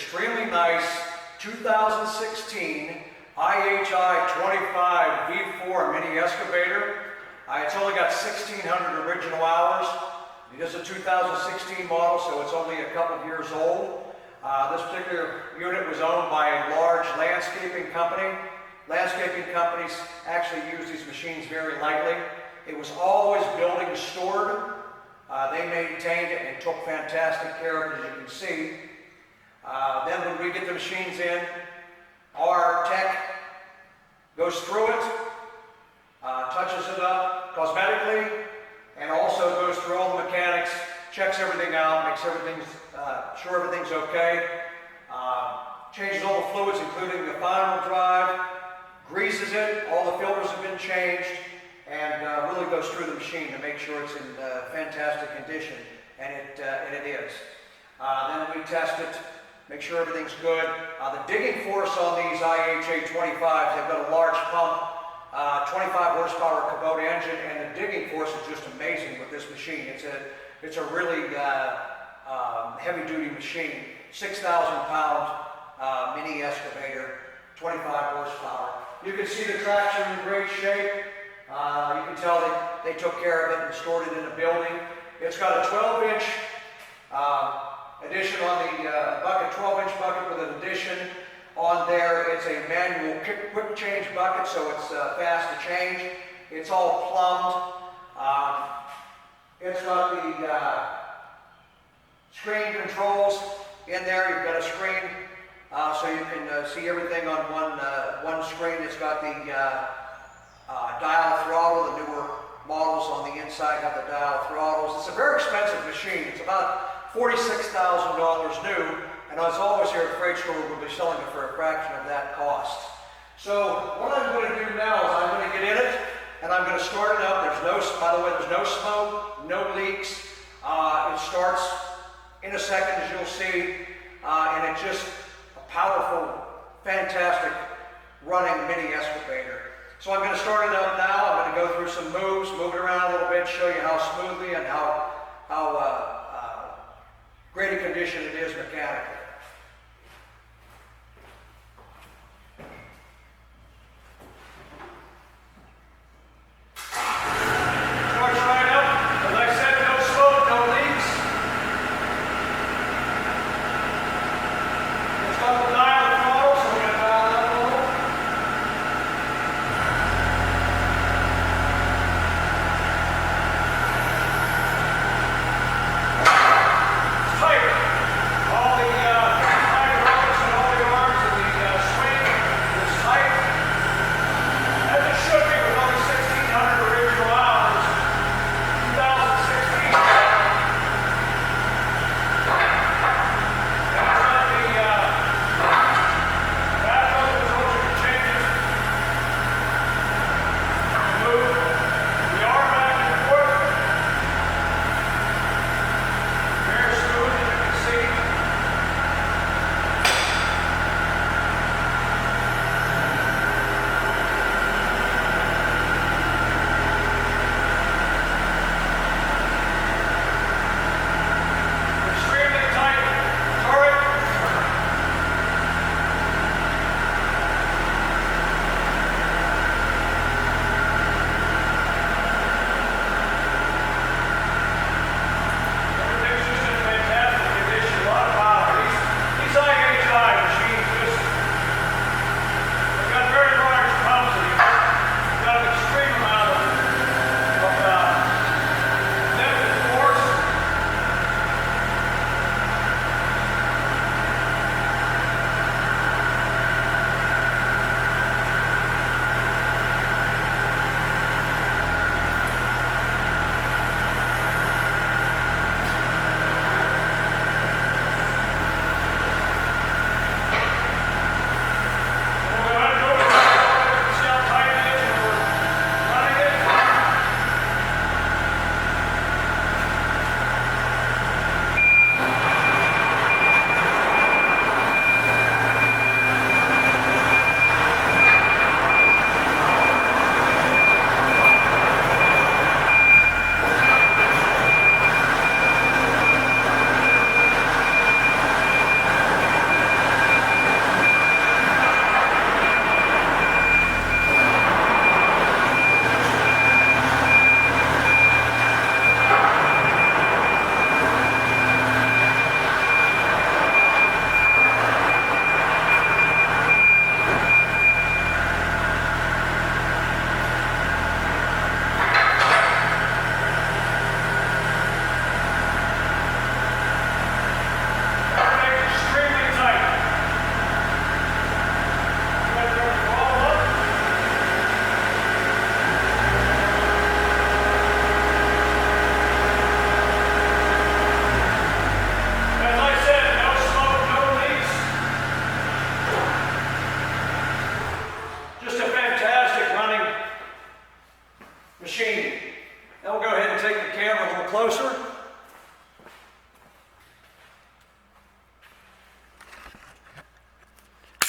extremely nice 2016 IHI 25V-4 mini excavator. It's only got 1,600 original hours. It is a 2016 model, so it's only a couple of years old. This particular unit was owned by a large landscaping company. Landscaping companies actually use these machines very lightly. It was always building stored. They maintained it and took fantastic care of it, as you can see. Then when we get the machines in, our tech goes through it, touches it up cosmetically, and also goes through all the mechanics, checks everything out, makes sure everything's okay, changes all the fluids, including the final drive, greases it, all the filters have been changed, and really goes through the machine to make sure it's in fantastic condition, and it is. Then we test it, make sure everything's good. The digging force on these IHI 25s, they've got a large pump, 25 horsepower Kubota engine, and the digging force is just amazing with this machine. It's a really heavy duty machine, 6,000 pound mini excavator, 25 horsepower. You can see the tracks are in great shape. You can tell they took care of it and stored it in a building. It's got a 12-inch addition on the bucket, 12-inch bucket with an addition on there. It's a manual quick change bucket, so it's fast to change. It's all plumbed. It's got the screen controls in there. You've got a screen so you can see everything on one screen. It's got the dial throttle. The newer models on the inside have the dial throttles. It's a very expensive machine. It's about $46,000 new, and as always here at Freight Store, we'll be selling it for a fraction of that cost. So what I'm going to do now is I'm going to get in it, and I'm going to start it up. By the way, there's no smoke, no leaks. It starts in a second, as you'll see, and it's just a powerful, fantastic running mini excavator. So I'm going to start it up now. I'm going to go through some moves, move it around a little bit, show you how smoothly and how great a condition it is mechanically. Starts right up. As I said, no smoke, no leaks. It's got the dial throttle, so we're going to dial that a little. All the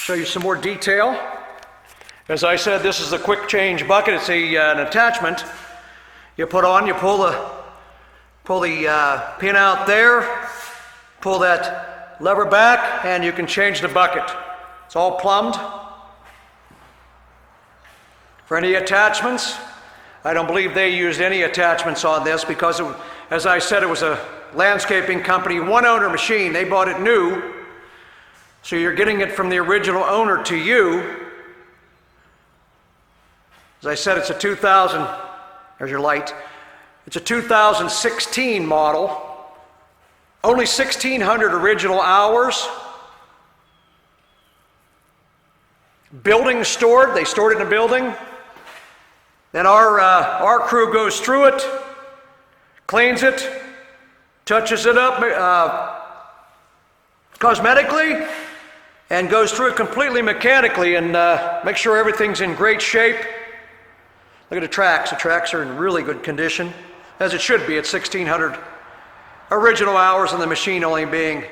Show you some more detail. As I said, this is a quick change bucket. It's an attachment you put on. You pull the pin out there, pull that lever back, and you can change the bucket. It's all plumbed. For any attachments, I don't believe they used any attachments on this because, as I said, it was a landscaping company, one-owner machine. They bought it new, so you're getting it from the original owner to you. As I said, it's a 2000, there's your light. It's a 2016 model, only 1,600 original hours. Building stored, they stored it in a building. Then our crew goes through it, cleans it, touches it up cosmetically, and goes through it completely mechanically and make sure everything's in great shape. Look at the tracks. The tracks are in really good condition, as it should be at 1,600 original hours and the machine only being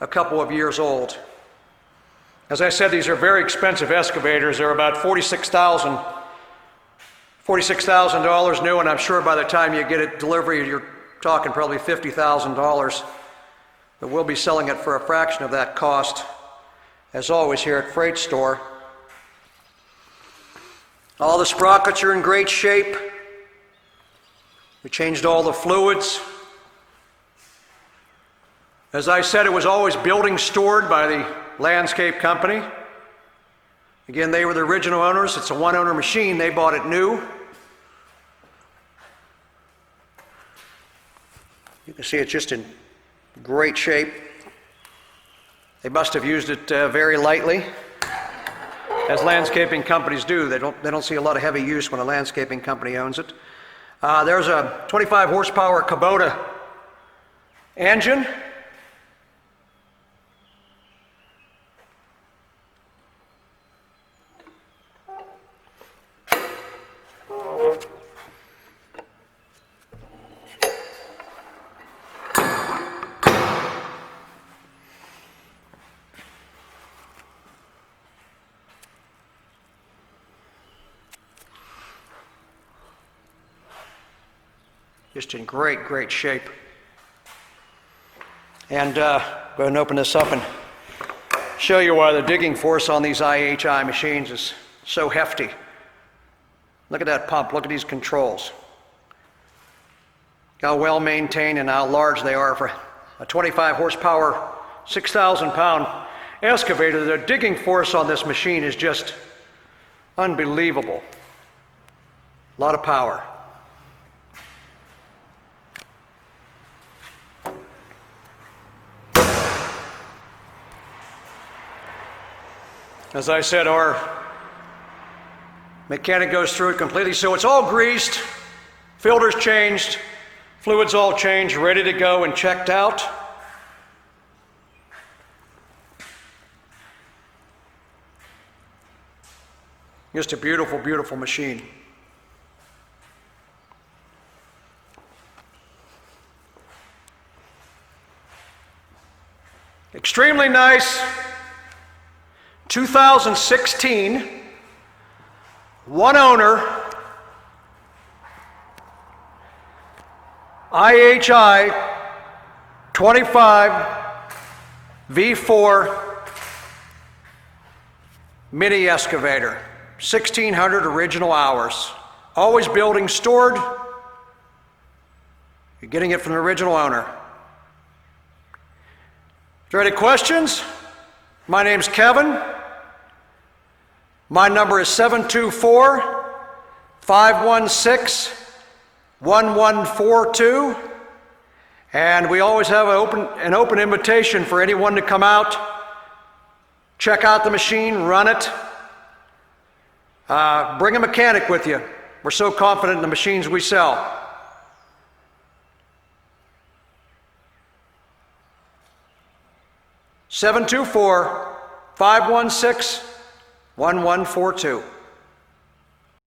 a couple of years old. As I said, these are very expensive excavators. They're about $46,000 new, and I'm sure by the time you get it delivery, you're talking probably $50,000. But we'll be selling it for a fraction of that cost, as always here at Freight Store. All the sprockets are in great shape. We changed all the fluids. As I said, it was always building stored by the landscape company. Again, they were the original owners. It's a one-owner machine. They bought it new. You can see it's just in great shape. They must have used it very lightly, as landscaping companies do. They don't see a lot of heavy use when a landscaping company owns it. There's a 25 horsepower Kubota engine. Just in great shape. And go ahead and open this up and show you why the digging force on these IHI machines is so hefty. Look at that pump, look at these controls. How well maintained and how large they are for a 25 horsepower, 6,000 pound excavator. The digging force on this machine is just unbelievable. A lot of power. As I said, our mechanic goes through it completely, so it's all greased, filters changed, fluids all changed, ready to go and checked out. Just a beautiful, beautiful machine. Extremely nice. 2016, one owner, IHI 25V-4 mini excavator, 1,600 original hours. Always building stored. You're getting it from the original owner. If there are any questions, my name's Kevin. My number is 724-516-1142. And we always have an open invitation for anyone to come out, check out the machine, run it. Bring a mechanic with you. We're so confident in the machines we sell. (724-516-1142).